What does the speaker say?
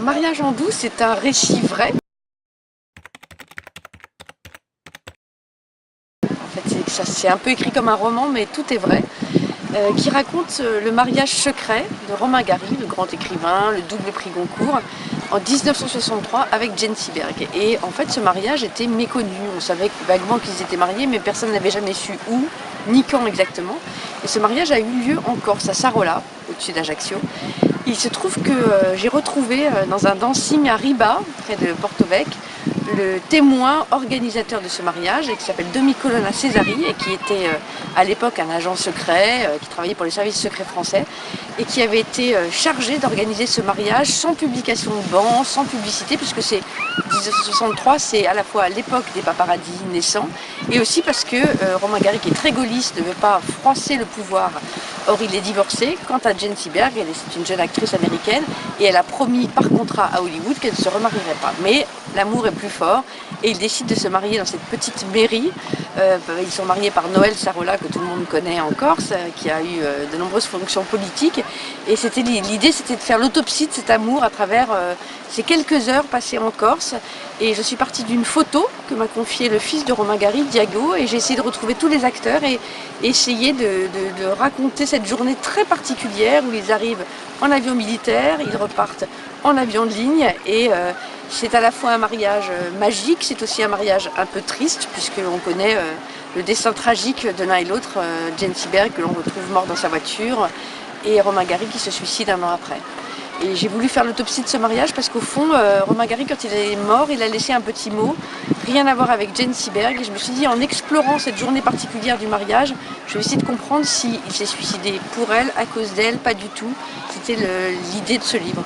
Mariage en douce, c'est un récit vrai. En fait, c'est un peu écrit comme un roman, mais tout est vrai. Qui raconte le mariage secret de Romain Gary, le grand écrivain, le double prix Goncourt, en 1963 avec Jane Seberg. Et en fait, ce mariage était méconnu. On savait vaguement qu'ils étaient mariés, mais personne n'avait jamais su où, ni quand exactement. Et ce mariage a eu lieu en Corse, à Sarola, au-dessus d'Ajaccio. Il se trouve que j'ai retrouvé dans un dancing à Riba, près de Porto Vecchio, le témoin organisateur de ce mariage, qui s'appelle Demi-Colonna Cesari, et qui était à l'époque un agent secret, qui travaillait pour les services secrets français, et qui avait été chargé d'organiser ce mariage sans publication de banc, sans publicité, puisque c'est 1963, c'est à la fois l'époque des paparazzis naissants, et aussi parce que Romain Gary, qui est très gaulliste, ne veut pas froisser le pouvoir. Or, il est divorcé. Quant à Jane Seberg, c'est une jeune actrice américaine et elle a promis par contrat à Hollywood qu'elle ne se remarierait pas. Mais l'amour est plus fort et ils décident de se marier dans cette petite mairie. Ils sont mariés par Noël Sarola, que tout le monde connaît en Corse, qui a eu de nombreuses fonctions politiques. Et l'idée, c'était de faire l'autopsie de cet amour à travers ces quelques heures passées en Corse. Et je suis partie d'une photo que m'a confiée le fils de Romain Gary, Diago, et j'ai essayé de retrouver tous les acteurs et essayer de raconter cette journée très particulière où ils arrivent en avion militaire, ils repartent en avion de ligne et c'est à la fois un mariage magique, c'est aussi un mariage un peu triste puisqu'on connaît le destin tragique de l'un et l'autre, Jane Seberg que l'on retrouve mort dans sa voiture et Romain Gary qui se suicide un an après. Et j'ai voulu faire l'autopsie de ce mariage parce qu'au fond, Romain Gary, quand il est mort, il a laissé un petit mot, rien à voir avec Jane Seberg. Et je me suis dit, en explorant cette journée particulière du mariage, je vais essayer de comprendre s'il s'est suicidé pour elle, à cause d'elle, pas du tout. C'était l'idée de ce livre.